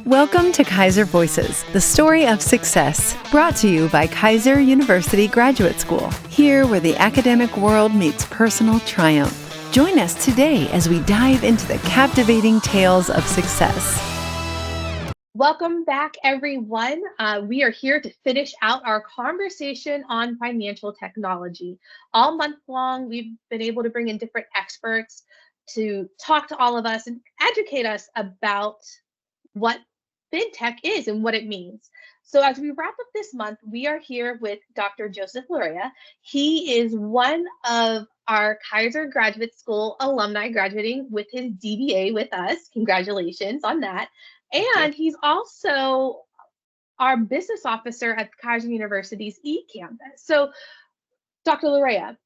Welcome to Keiser Voices, the story of success, brought to you by Keiser University Graduate School, here where the academic world meets personal triumph. Join us today as we dive into the captivating tales of success. Welcome back, everyone. We are here to finish out our conversation on financial technology. All month long, we've been able to bring in different experts to talk to all of us and educate us about what fintech is and what it means. So as we wrap up this month, we are here with Dr. Joseph Larrea. He is one of our Keiser Graduate School alumni graduating with his DBA with us. Congratulations on that. And he's also our business officer at Keiser University's eCampus. So Dr. Larrea,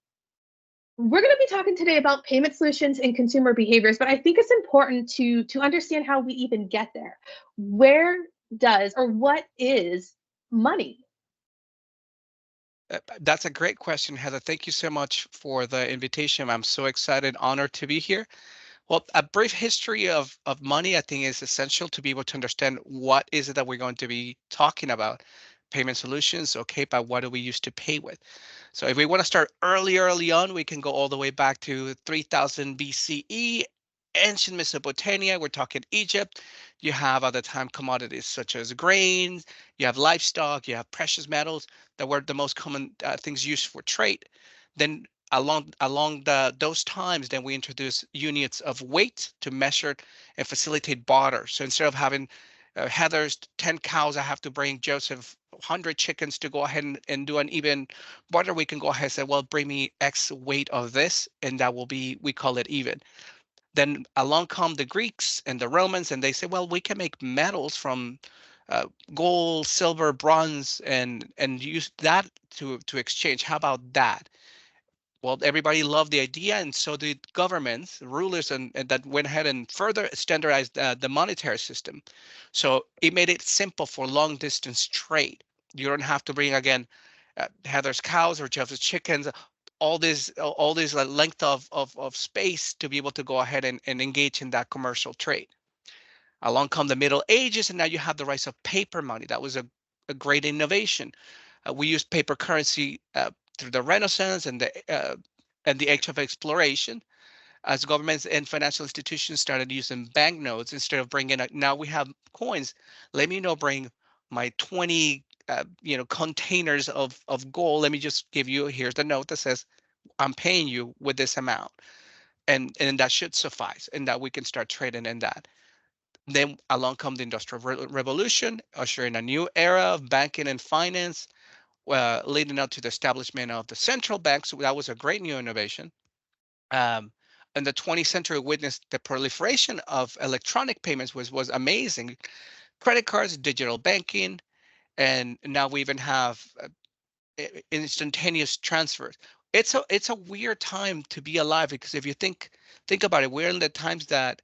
we're going to be talking today about payment solutions and consumer behaviors, but I think it's important to understand how we even get there. Where does or what is money? That's a great question, Heather. Thank you so much for the invitation. I'm so excited, honored to be here. Well, a brief history of money, I think, is essential to be able to understand what is it that we're going to be talking about. Payment solutions, okay, but what do we use to pay with? So if we want to start early on, we can go all the way back to 3000 BCE, ancient Mesopotamia. We're talking Egypt. You have at the time commodities such as grains, you have livestock, you have precious metals that were the most common things used for trade. Then those times, then we introduce units of weight to measure and facilitate barter. So instead of having Heather's 10 cows, I have to bring Joseph 100 chickens to go ahead and do an even barter. We can go ahead and say, well, bring me X weight of this, and that will be, we call it even. Then along come the Greeks and the Romans, and they say, well, we can make metals from gold, silver, bronze, and use that to exchange. How about that? Well, everybody loved the idea, and so did governments, rulers, and that went ahead and further standardized the monetary system. So it made it simple for long distance trade. You don't have to bring again Heather's cows or Jeff's chickens, all this length of space to be able to go ahead and engage in that commercial trade. Along come the Middle Ages, and now you have the rise of paper money. That was a great innovation. We used paper currency through the Renaissance and the age of exploration, as governments and financial institutions started using banknotes instead of bringing. Now we have coins. Let me bring my 20 containers of gold. Let me just give you, here's the note that says I'm paying you with this amount, and that should suffice, and that we can start trading in that. Then along come the Industrial Revolution, ushering a new era of banking and finance, leading up to the establishment of the central bank. So that was a great new innovation. And the 20th century witnessed the proliferation of electronic payments, was amazing. Credit cards, digital banking, and now we even have instantaneous transfers. It's a weird time to be alive, because if you think about it, we're in the times that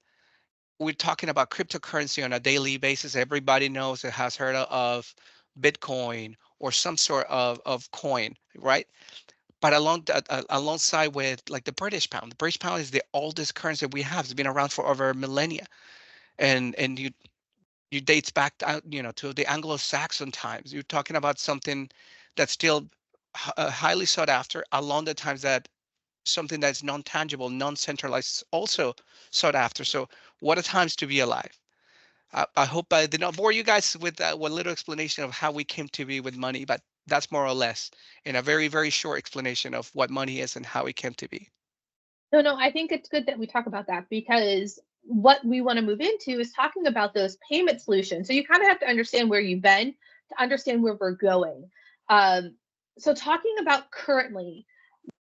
we're talking about cryptocurrency on a daily basis. Everybody knows it has heard of Bitcoin or some sort of coin, right? But alongside with like the British pound is the oldest currency we have. It's been around for over millennia, and you dates back to the Anglo-Saxon times. You're talking about something that's still highly sought after, along the times that something that's non-tangible, non-centralized, also sought after. So what a times to be alive. I hope I did not bore you guys with that one little explanation of how we came to be with money, but that's more or less in a very, very short explanation of what money is and how it came to be. No, I think it's good that we talk about that, because what we want to move into is talking about those payment solutions. So you kind of have to understand where you've been to understand where we're going. So talking about currently,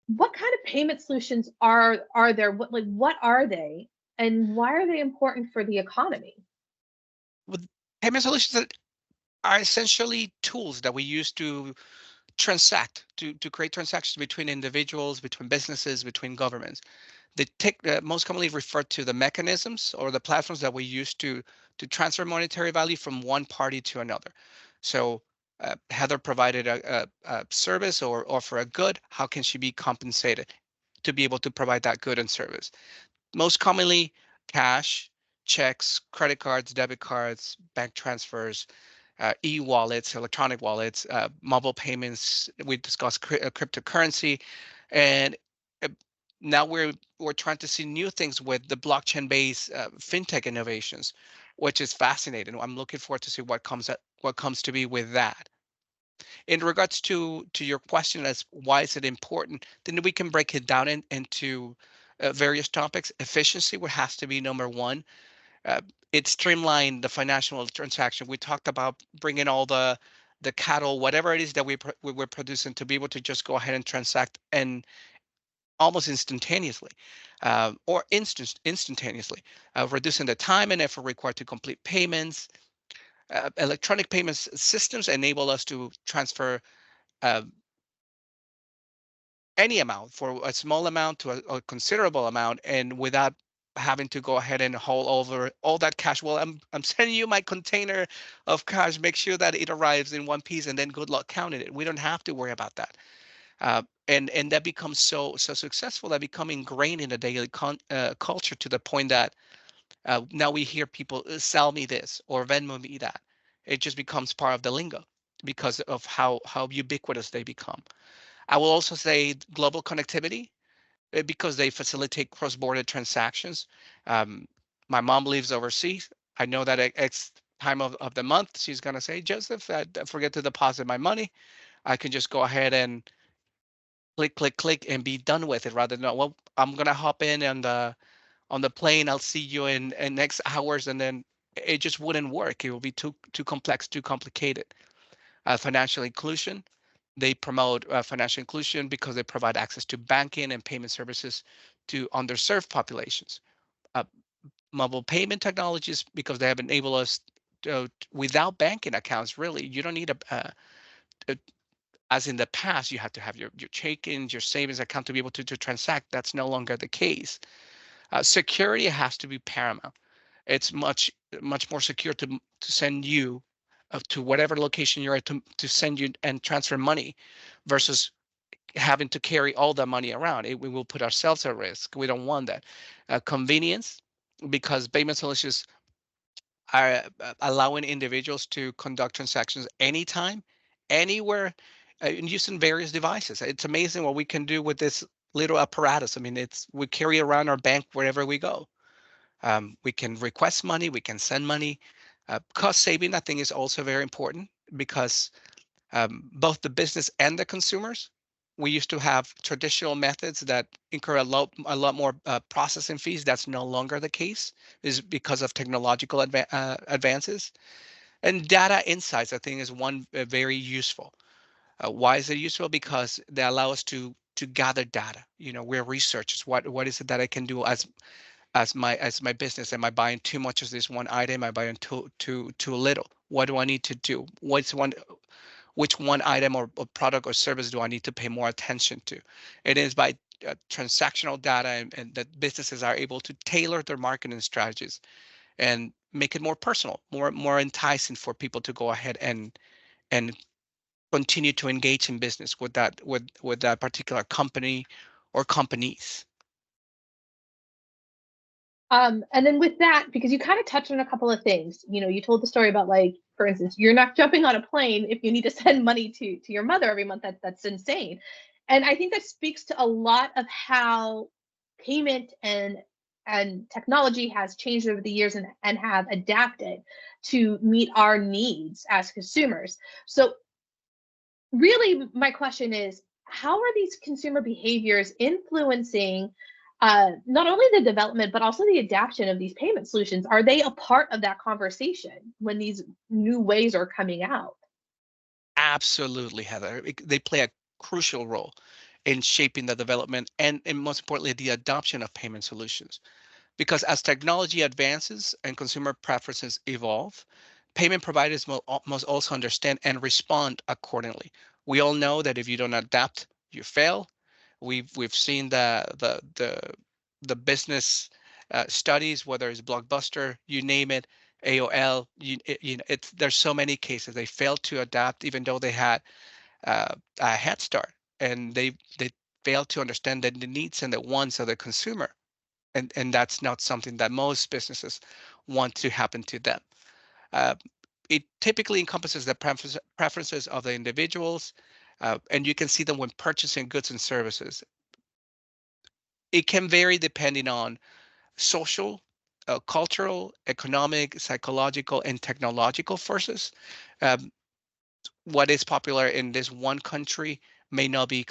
what kind of payment solutions are there? What are they, and why are they important for the economy? With payment solutions are essentially tools that we use to transact, to create transactions between individuals, between businesses, between governments. They most commonly refer to the mechanisms or the platforms that we use to transfer monetary value from one party to another. So Heather provided a service or offer a good. How can she be compensated to be able to provide that good and service? Most commonly, cash, checks, credit cards, debit cards, bank transfers, e-wallets, electronic wallets, mobile payments. We discussed cryptocurrency, and uh, now we're trying to see new things with the blockchain-based fintech innovations, which is fascinating. I'm looking forward to see what comes to be with that. In regards to your question as why is it important, then we can break it down into various topics. Efficiency would has to be number one. uh, it streamlined the financial transaction. We talked about bringing all the cattle, whatever it is that we were producing, to be able to just go ahead and transact and almost instantaneously, or instantaneously, reducing the time and effort required to complete payments. Electronic payments systems enable us to transfer uh, any amount, for a small amount to a considerable amount, and without having to go ahead and hold over all that cash. Well, I'm sending you my container of cash. Make sure that it arrives in one piece, and then good luck counting it. We don't have to worry about that. And that becomes so successful that become ingrained in the daily culture, to the point that now we hear people sell me this or Venmo me that. It just becomes part of the lingo because of how ubiquitous they become. I will also say global connectivity, because they facilitate cross-border transactions. Um, my mom lives overseas. I know that at X time of the month, she's going to say, Joseph, I forget to deposit my money. I can just go ahead and click, click, click, and be done with it, rather than, well, I'm going to hop in on the plane. I'll see you in next hours. And then it just wouldn't work. It will be too complex, too complicated. Financial inclusion. They promote financial inclusion because they provide access to banking and payment services to underserved populations. Uh, Mobile payment technologies, because they have enabled us without banking accounts. Really, you don't need a as in the past, you had to have your check-ins, your savings account to be able to transact. That's no longer the case. Security has to be paramount. It's much more secure to send you to whatever location you're at, to send you and transfer money, versus having to carry all the money around. We will put ourselves at risk. We don't want that. Convenience, because payment solutions are allowing individuals to conduct transactions anytime, anywhere, and using various devices. It's amazing what we can do with this little apparatus. I mean, we carry around our bank wherever we go. We can request money, we can send money. Cost saving, I think, is also very important, because both the business and the consumers, we used to have traditional methods that incur a lot more processing fees. That's no longer the case, is because of technological advances. And data insights, I think, is one very useful. Why is it useful? Because they allow us to gather data. We're researchers. What is it that I can do as my business? Am I buying too much of this one item? Am I buying too little? What do I need to do? Which one item or product or service do I need to pay more attention to? It is by transactional data, and that businesses are able to tailor their marketing strategies and make it more personal, more enticing for people to go ahead and continue to engage in business with that particular company or companies. And then with that, because you kind of touched on a couple of things, you told the story about, like, for instance, you're not jumping on a plane if you need to send money to your mother every month. That's insane. And I think that speaks to a lot of how payment and technology has changed over the years, and have adapted to meet our needs as consumers. So really, my question is, how are these consumer behaviors influencing not only the development but also the adaptation of these payment solutions? Are they a part of that conversation when these new ways are coming out? Absolutely, Heather. They play a crucial role in shaping the development and most importantly, the adoption of payment solutions. Because as technology advances and consumer preferences evolve, payment providers must also understand and respond accordingly. We all know that if you don't adapt, you fail. We've seen the business studies, whether it's Blockbuster, you name it, AOL, there's so many cases they failed to adapt, even though they had a head start, and they failed to understand the needs and the wants of the consumer. and that's not something that most businesses want to happen to them. Uh, it typically encompasses the preferences of the individuals, and you can see them when purchasing goods and services. It can vary depending on social, cultural, economic, psychological, and technological forces. Um, what is popular in this one country may not be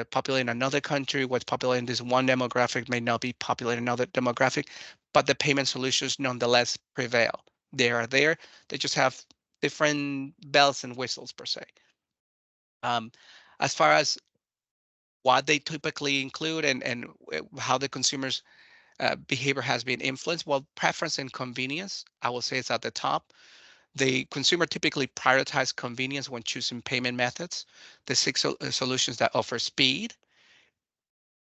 popular in another country. What's popular in this one demographic may not be popular in another demographic, but the payment solutions nonetheless prevail. They are there. They just have different bells and whistles per se. Um, as far as what they typically include and how the consumers' behavior has been influenced, well, preference and convenience, I will say, it's at the top. The consumer typically prioritize convenience when choosing payment methods. The six solutions that offer speed,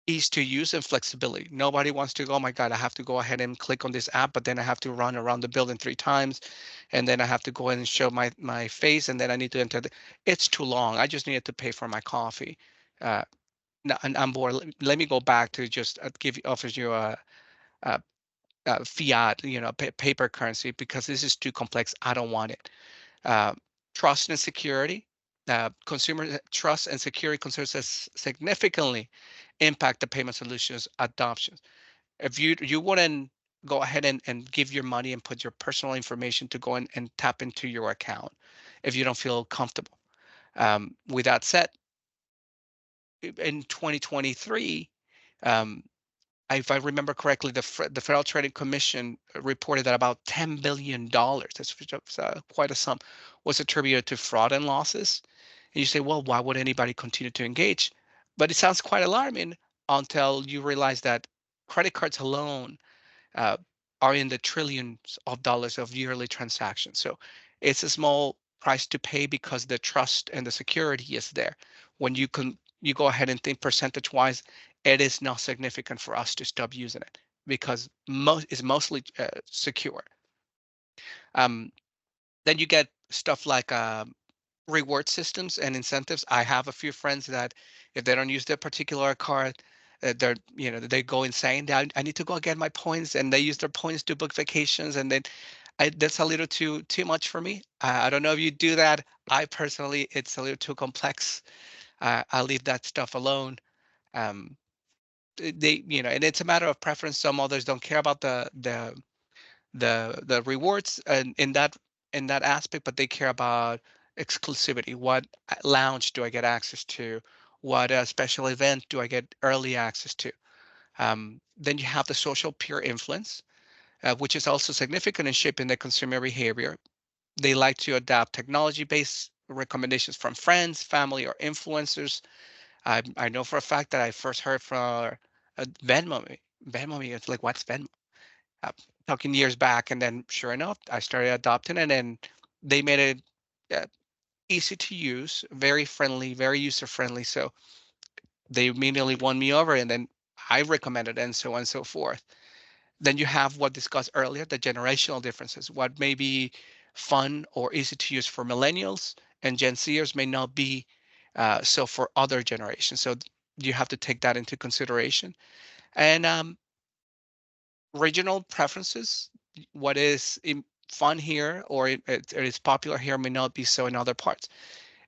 ease to use, and flexibility. Nobody wants to go, oh my God, I have to go ahead and click on this app, but then I have to run around the building 3 times, and then I have to go in and show my face, and then I need to enter. It's too long. I just needed to pay for my coffee. Uh, and I'm bored. Let me go back to just offers you a fiat, paper currency because this is too complex. I don't want it. Uh, trust and security. Consumer trust and security concerns significantly impact the payment solutions adoption. If you wouldn't go ahead and give your money and put your personal information to go in and tap into your account if you don't feel comfortable. With that said, in 2023, um, if I remember correctly, the Federal Trade Commission reported that about $10 billion, that's quite a sum, was attributed to fraud and losses. And you say, well, why would anybody continue to engage? But it sounds quite alarming until you realize that credit cards alone uh, are in the trillions of dollars of yearly transactions. So it's a small price to pay because the trust and the security is there. When you go ahead and think percentage wise, it is not significant for us to stop using it because it's mostly secure. Um, then you get stuff like reward systems and incentives. I have a few friends that if they don't use their particular card, they go insane. I need to go get my points, and they use their points to book vacations, and then that's a little too much for me. I don't know if you do that. I personally, it's a little too complex. I leave that stuff alone. Um, and it's a matter of preference. Some others don't care about the rewards and in that aspect, but they care about exclusivity. What lounge do I get access to? What special event do I get early access to? Then you have the social peer influence, which is also significant in shaping the consumer behavior. They like to adopt technology-based recommendations from friends, family, or influencers. I know for a fact that I first heard from Venmo. Venmo, it's like, what's Venmo? uh, Talking years back, and then sure enough, I started adopting it, and they made it uh, easy to use, very friendly, very user friendly. So they immediately won me over, and then I recommended it, and so on and so forth. Then you have what discussed earlier, the generational differences. What may be fun or easy to use for millennials and Gen Zers may not be so for other generations. So you have to take that into consideration. And regional preferences, what is fun here or it is popular here may not be so in other parts.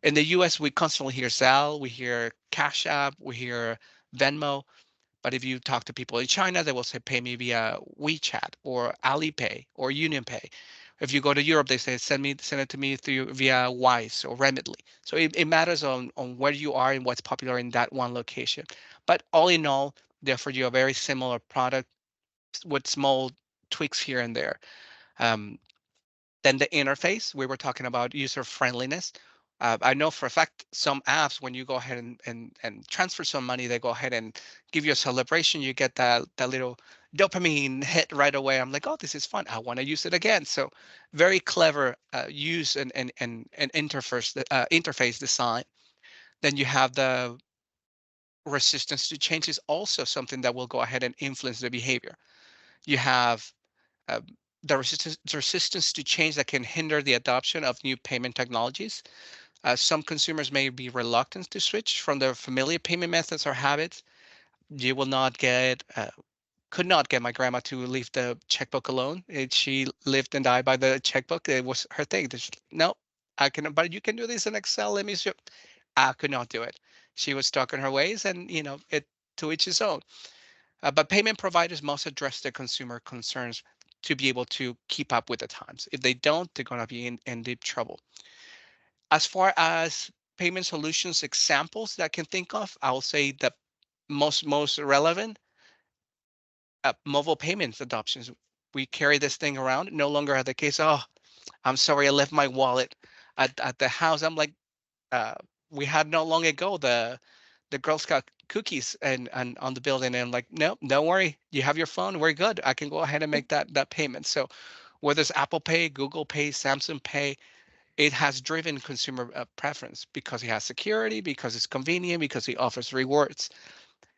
In the US, we constantly hear Zelle, we hear Cash App, we hear Venmo. But if you talk to people in China, they will say, pay me via WeChat or Alipay or UnionPay. If you go to Europe, they say, send it to me through via Wise or Remitly. So it matters on where you are and what's popular in that one location. But all in all, they offer you a very similar product with small tweaks here and there. Um, then the interface, we were talking about user friendliness. I know for a fact some apps, when you go ahead and transfer some money, they go ahead and give you a celebration. You get that little dopamine hit right away. I'm like, oh, this is fun. I want to use it again. So very clever use and interface design. Then you have the resistance to change is also something that will go ahead and influence the behavior. You have uh, the resistance to change that can hinder the adoption of new payment technologies. Some consumers may be reluctant to switch from their familiar payment methods or habits. You will not get could not get my grandma to leave the checkbook alone. She lived and died by the checkbook. It was her thing. No, I can, but you can do this in Excel. Let me show. I could not do it. She was stuck in her ways, and it to each his own. But payment providers must address the consumer concerns to be able to keep up with the times. If they don't, they're going to be in deep trouble. As far as payment solutions examples that I can think of, I will say the most relevant mobile payments adoptions. We carry this thing around. No longer are the case. Oh, I'm sorry, I left my wallet at the house. I'm like, uh, we had not long ago the Girl Scout cookies and on the building, and I'm like, no, don't worry, you have your phone, we're good. I can go ahead and make that payment. So whether it's Apple Pay, Google Pay, Samsung Pay, it has driven consumer preference because it has security, because it's convenient, because it offers rewards.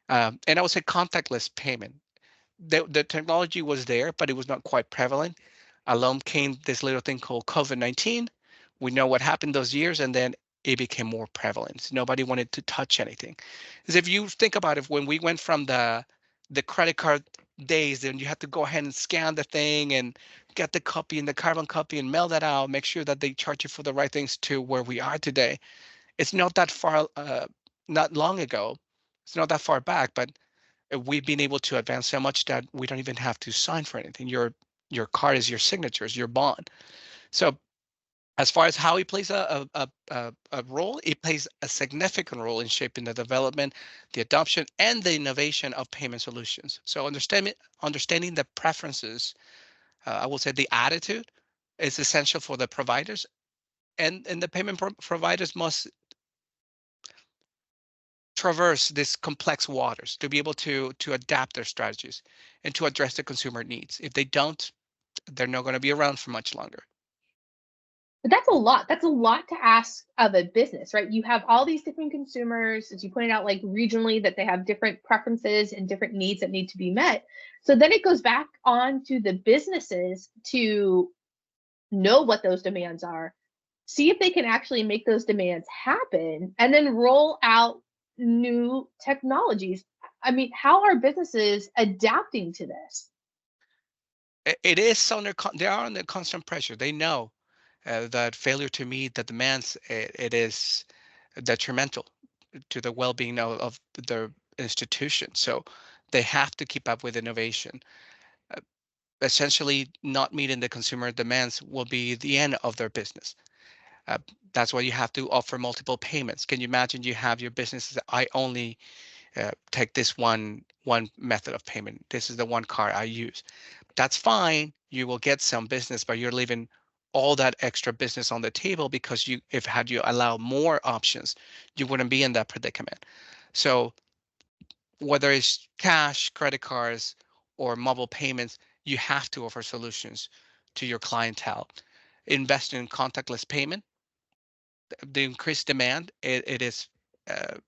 And I would say contactless payment. The technology was there, but it was not quite prevalent. Along came this little thing called COVID-19. We know what happened those years, and then it became more prevalent. Nobody wanted to touch anything. Because if you think about it, when we went from the credit card days, then you had to go ahead and scan the thing and get the copy and the carbon copy and mail that out, make sure that they charge you for the right things, to where we are today. It's not that far, not long ago. It's not that far back, but we've been able to advance so much that we don't even have to sign for anything. Your card is your signatures, your bond. So as far as how it plays a role, it plays a significant role in shaping the development, the adoption, and the innovation of payment solutions. So understanding the preferences, I will say the attitude, is essential for the providers, and the payment providers must traverse these complex waters to be able to adapt their strategies and to address the consumer needs. If they don't, they're not going to be around for much longer. But that's a lot. That's a lot to ask of a business, right? You have all these different consumers, as you pointed out, like regionally, that they have different preferences and different needs that need to be met. So then it goes back on to the businesses to know what those demands are, see if they can actually make those demands happen, and then roll out new technologies. I mean, how are businesses adapting to this? It is under they are under constant pressure. They know that failure to meet the demands, it is detrimental to the well-being of their institution. So they have to keep up with innovation. Uh, Essentially, not meeting the consumer demands will be the end of their business. Uh, that's why you have to offer multiple payments. Can you imagine you have your business that I only take this one method of payment. This is the one card I use. That's fine. You will get some business, but you're leaving all that extra business on the table, because if had you allow more options, you wouldn't be in that predicament. So whether it's cash, credit cards, or mobile payments, you have to offer solutions to your clientele. Invest in contactless payment. The increased demand, it is uh,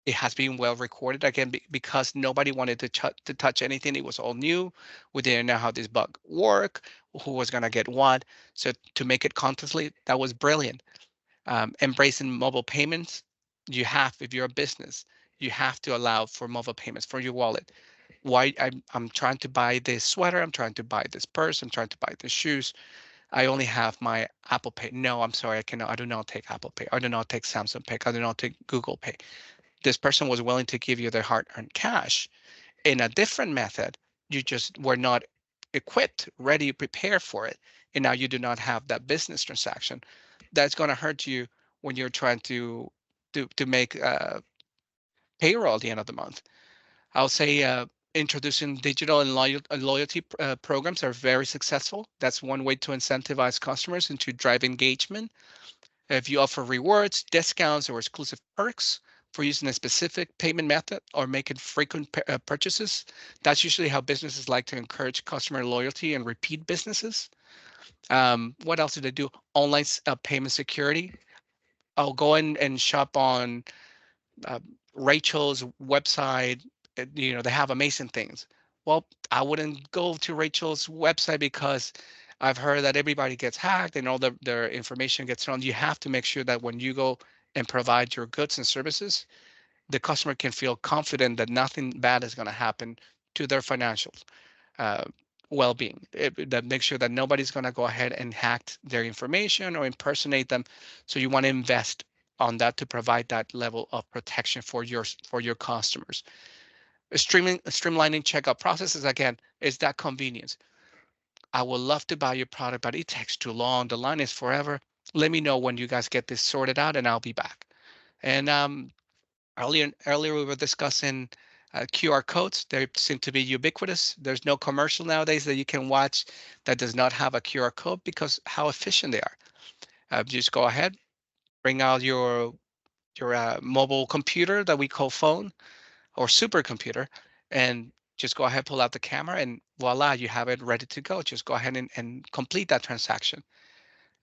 it has been well recorded, again, because nobody wanted to touch anything. It was all new. We didn't know how this bug work, who was going to get what. So to make it contactless, that was brilliant. Embracing mobile payments, if you're a business, you have to allow for mobile payments for your wallet. Why I'm trying to buy this sweater, I'm trying to buy this purse, I'm trying to buy the shoes, I only have my Apple Pay. No, I'm sorry, I do not take Apple Pay, I do not take Samsung Pay, I do not take Google Pay. This person was willing to give you their hard-earned cash in a different method. You just were not equipped, ready, prepared for it, and now you do not have that business transaction. That's going to hurt you when you're trying to make payroll at the end of the month. I'll say introducing digital and loyalty programs are very successful. That's one way to incentivize customers and to drive engagement. If you offer rewards, discounts, or exclusive perks for using a specific payment method or making frequent purchases, that's usually how businesses like to encourage customer loyalty and repeat businesses. What else do they do? Online payment security. I'll go in and shop on uh, Rachel's website. They have amazing things. Well, I wouldn't go to Rachel's website because I've heard that everybody gets hacked and all their information gets thrown. You have to make sure that when you go and provide your goods and services, the customer can feel confident that nothing bad is going to happen to their financial uh, well-being. That makes sure that nobody's going to go ahead and hack their information or impersonate them. So you want to invest on that to provide that level of protection for your customers. Streamlining checkout processes again is that convenience. I would love to buy your product, but it takes too long. The line is forever. Let me know when you guys get this sorted out, and I'll be back. And earlier we were discussing QR codes. They seem to be ubiquitous. There's no commercial nowadays that you can watch that does not have a QR code because how efficient they are. Just go ahead, bring out your mobile computer that we call phone or supercomputer, and just go ahead, pull out the camera, and voila, you have it ready to go. Just go ahead and complete that transaction.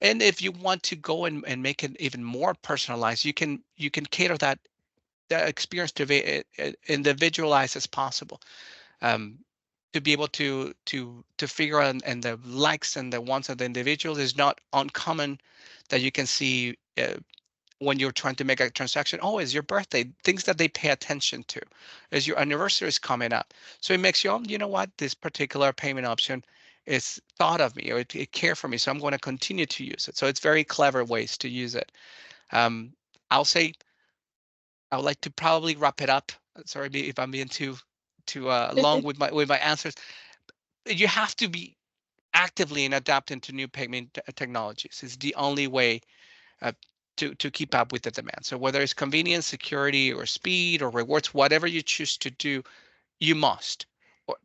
And if you want to go and make it even more personalized, you can cater that experience to be individualized as possible. Um, to be able to figure out and the likes and the wants of the individuals is not uncommon that you can see when you're trying to make a transaction. Oh, it's your birthday, things that they pay attention to. As your anniversary is coming up, so it makes you, oh, you know what, this particular payment option is thought of me or it care for me, so I'm going to continue to use it. So it's very clever ways to use it. um, I'll say I would like to probably wrap it up. Sorry if I'm being too long with my answers. You have to be actively and adapting to new payment technologies. It's the only way uh, to keep up with the demand. So whether it's convenience, security, or speed, or rewards, whatever you choose to do, you must. Or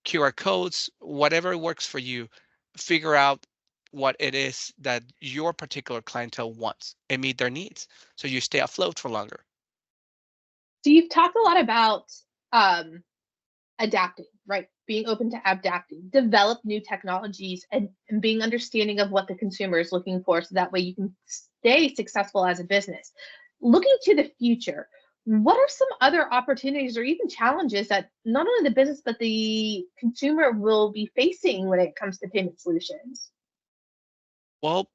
QR codes, whatever works for you, figure out what it is that your particular clientele wants and meet their needs, so you stay afloat for longer. So you've talked a lot about um, adapting, right? Being open to adapting, develop new technologies, and being understanding of what the consumer is looking for, so that way you can stay successful as a business. Looking to the future, what are some other opportunities or even challenges that not only the business but the consumer will be facing when it comes to payment solutions? Well,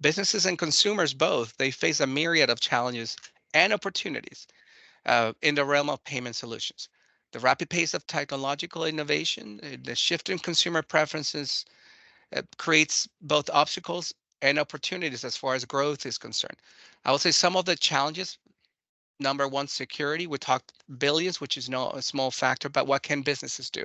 businesses and consumers both, they face a myriad of challenges and opportunities in the realm of payment solutions. The rapid pace of technological innovation, the shift in consumer preferences creates both obstacles and opportunities as far as growth is concerned. I would say some of the challenges, number one, security. We talked billions, which is no a small factor, but what can businesses do?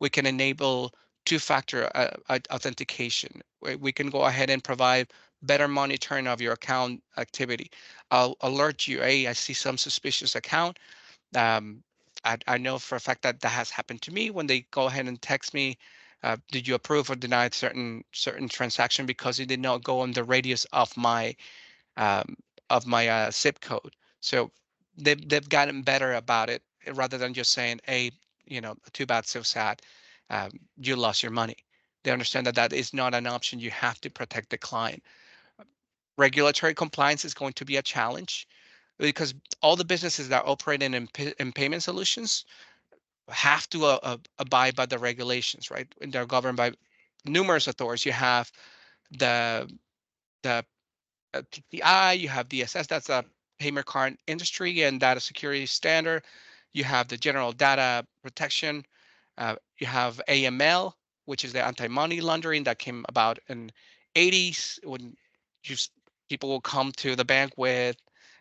We can enable two-factor authentication. We can go ahead and provide better monitoring of your account activity. I'll alert you, hey, I see some suspicious account. Um, I know for a fact that that has happened to me when they go ahead and text me, did you approve or deny certain transaction because it did not go on the radius um, of my zip code. So they've gotten better about it rather than just saying, hey, too bad, so sad, you lost your money. They understand that that is not an option. You have to protect the client. Regulatory compliance is going to be a challenge because all the businesses that operate in payment solutions have to abide by the regulations, right? And they're governed by numerous authorities. You have the the PCI, you have DSS, that's a payment card industry and data security standard. You have the General Data Protection. You have AML, which is the anti-money laundering that came about in 80s when just people will come to the bank with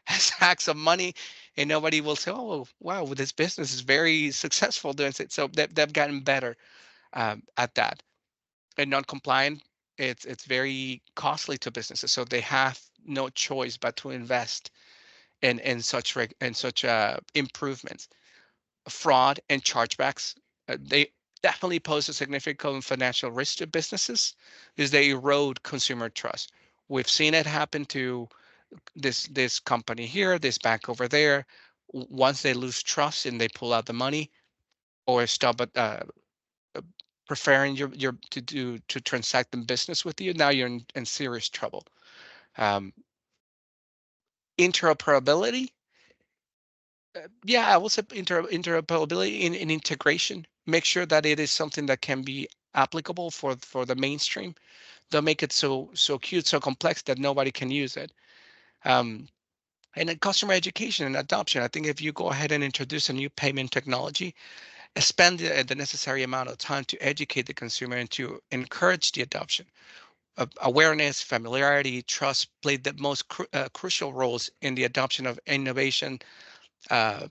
sacks of money and nobody will say, oh, wow, this business is very successful doing it. So they've gotten better at that. And non-compliant, it's very costly to businesses, so they have no choice but to invest in such improvements. Fraud and chargebacks, they definitely pose a significant financial risk to businesses because they erode consumer trust. We've seen it happen to this company here, this bank over there. Once they lose trust and they pull out the money or stop uh, preferring your to transact in business with you, now you're in serious trouble. Um, interoperability, yeah, I will say interoperability in integration. Make sure that it is something that can be applicable for the mainstream. Don't make it so cute, so complex that nobody can use it. Um, and then customer education and adoption. I think if you go ahead and introduce a new payment technology, spend the necessary amount of time to educate the consumer and to encourage the adoption. Awareness, familiarity, trust played the most crucial roles in the adoption of innovation uh,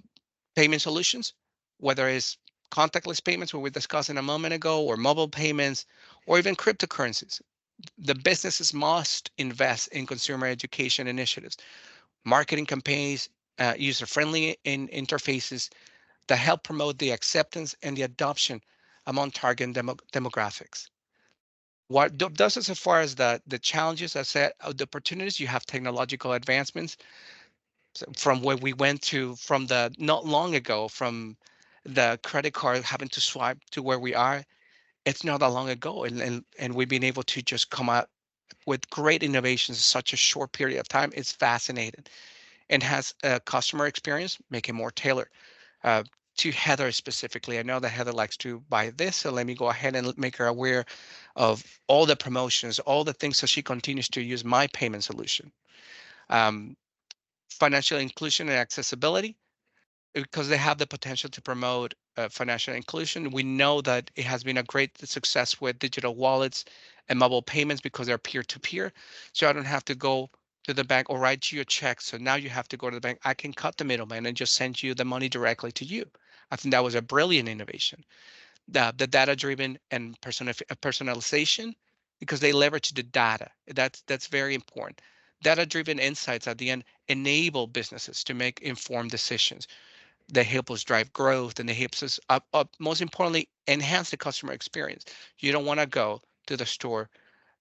payment solutions, whether it's contactless payments, what we discussed in a moment ago, or mobile payments, or even cryptocurrencies. The businesses must invest in consumer education initiatives, marketing campaigns, user-friendly interfaces that help promote the acceptance and the adoption among target demographics. What does it as far as the challenges? I said the opportunities. You have technological advancements, so from where we went to from the not long ago from the credit card having to swipe to where we are. It's not that long ago, and we've been able to just come out with great innovations in such a short period of time. It's fascinating and has a customer experience, make it more tailored. Uh, to Heather specifically, I know that Heather likes to buy this, so let me go ahead and make her aware of all the promotions, all the things, so she continues to use my payment solution. Um, Financial inclusion and accessibility, because they have the potential to promote financial inclusion. We know that it has been a great success with digital wallets and mobile payments because they're peer to peer. So I don't have to go to the bank or write you a check. So now you have to go to the bank. I can cut the middleman and just send you the money directly to you. I think that was a brilliant innovation. The data driven and personalization, because they leverage the data. That's very important. Data driven insights at the end enable businesses to make informed decisions. They help us drive growth, and they help us most importantly enhance the customer experience. You don't want to go to the store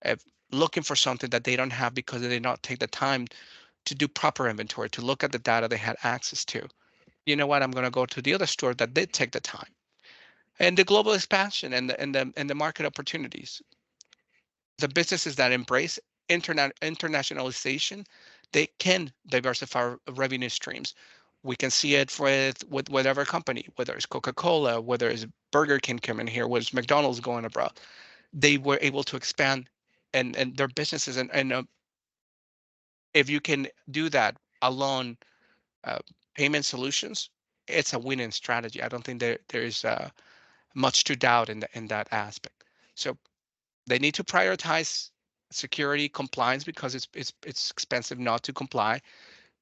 uh, looking for something that they don't have because they did not take the time to do proper inventory, to look at the data they had access to. You know what? I'm going to go to the other store that did take the time. And the global expansion and the market opportunities. The businesses that embrace internationalization, they can diversify revenue streams. We can see it with whatever company, whether it's Coca-Cola, whether it's Burger King coming here, whether it's McDonald's going abroad. They were able to expand and their businesses. And if you can do that alone, uh, payment solutions, it's a winning strategy. I don't think there's much to doubt in that aspect. So they need to prioritize security compliance because it's expensive not to comply.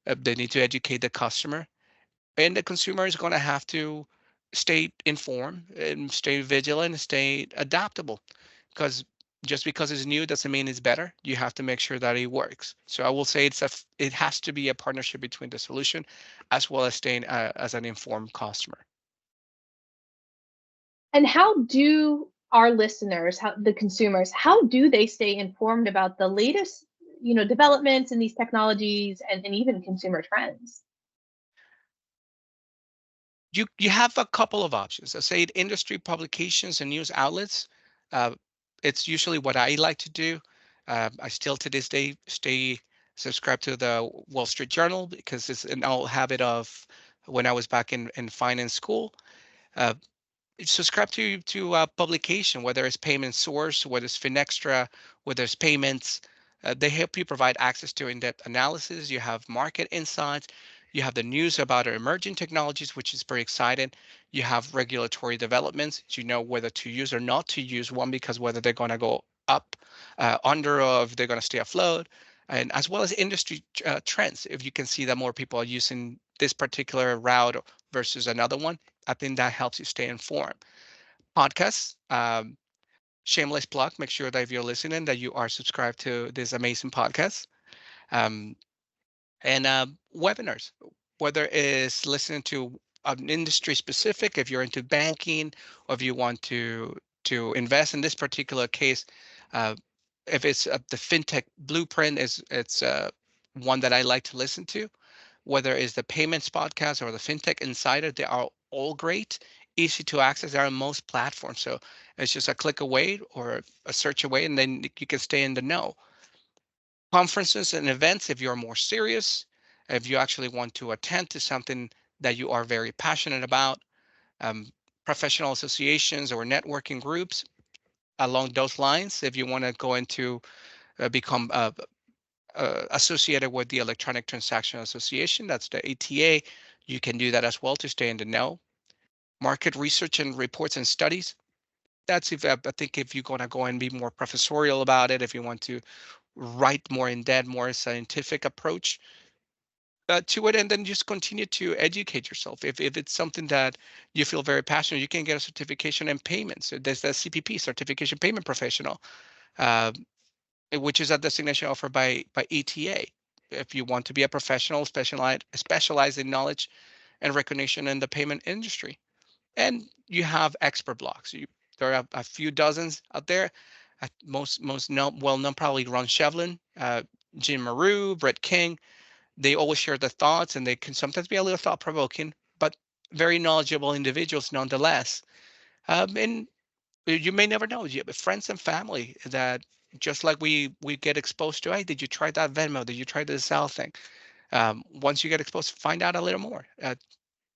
They need to educate the customer, and the consumer is going to have to stay informed and stay vigilant and stay adaptable, because just because it's new doesn't mean it's better. You have to make sure that it works. So I will say it has to be a partnership between the solution as well as staying as an informed customer. And how do our listeners, how the consumers, how do they stay informed about the latest, developments in these technologies and even consumer trends? You have a couple of options. I say industry publications and news outlets. Uh, it's usually what I like to do. I still to this day stay subscribed to the Wall Street Journal because it's an old habit of when I was back in finance school. Uh, Subscribe to publication, whether it's Payment Source, whether it's Finextra, whether it's Payments. They help you provide access to in-depth analysis. You have market insights. You have the news about our emerging technologies, which is very exciting. You have regulatory developments. You know whether to use or not to use one, because whether they're going to go up, under, or if they're going to stay afloat, and as well as industry trends. If you can see that more people are using this particular route versus another one, I think that helps you stay informed. Podcasts, shameless plug. Make sure that if you're listening, that you are subscribed to this amazing podcast. Um, and webinars, whether it's listening to an industry specific, if you're into banking, or if you want to invest in this particular case, uh, if it's the fintech blueprint is it's one that I like to listen to, whether it's the payments podcast or the fintech insider. They are all great, easy to access. They're on most platforms, so it's just a click away or a search away, and then you can stay in the know. Conferences and events, if you're more serious, if you actually want to attend to something that you are very passionate about, um, professional associations or networking groups along those lines. If you want to go into become associated with the Electronic Transaction Association, that's the ATA, you can do that as well to stay in the know. market research and reports and studies. That's if I think if you're going to go and be more professorial about it, if you want to write more in depth, more scientific approach to it, and then just continue to educate yourself. If it's something that you feel very passionate, you can get a certification in payments. So there's the CPP, Certification Payment Professional, uh, which is a designation offered by ETA. If you want to be a professional specialized in knowledge and recognition in the payment industry, and you have expert blogs. There are a few dozens out there. Most well known probably Ron Shevlin, Jim Maru, Brett King. They always share their thoughts, and they can sometimes be a little thought provoking, but very knowledgeable individuals nonetheless. And you may never know. You have friends and family that just like we get exposed to. Hey, did you try that Venmo? Did you try the Zelle thing? Once you get exposed, find out a little more.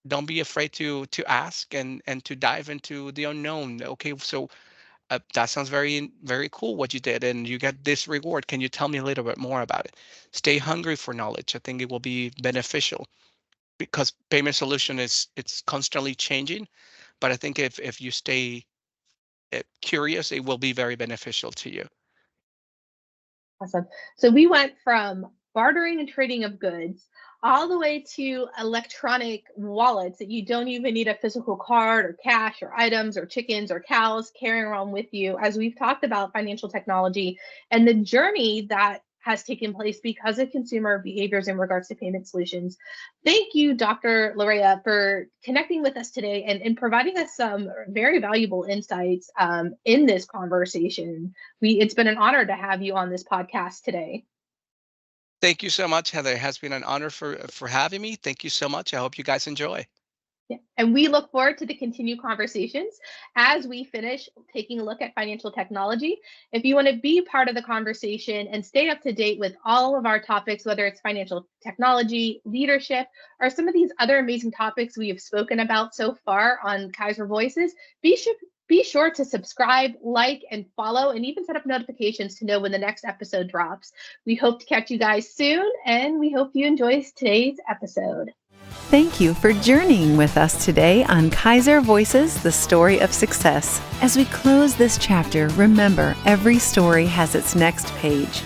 Don't be afraid to ask and to dive into the unknown. Okay, so that sounds very cool what you did, and you get this reward. Can you tell me a little bit more about it? Stay hungry for knowledge. I think it will be beneficial because payment solution is it's constantly changing. But I think if you stay curious, it will be very beneficial to you. Awesome. So we went from bartering and trading of goods all the way to electronic wallets that you don't even need a physical card or cash or items or chickens or cows carrying around with you, as we've talked about financial technology and the journey that has taken place because of consumer behaviors in regards to payment solutions. Thank you, Dr. Larrea, for connecting with us today and providing us some very valuable insights in this conversation. It's been an honor to have you on this podcast today. Thank you so much, Heather. It has been an honor for having me. Thank you so much. I hope you guys enjoy. Yeah. And we look forward to the continued conversations as we finish taking a look at financial technology. If you want to be part of the conversation and stay up to date with all of our topics, whether it's financial technology, leadership, or some of these other amazing topics we have spoken about so far on Keiser Voices, be sure to subscribe, like, and follow, and even set up notifications to know when the next episode drops. We hope to catch you guys soon, and we hope you enjoy today's episode. Thank you for journeying with us today on Keiser Voices, the story of success. As we close this chapter, remember every story has its next page.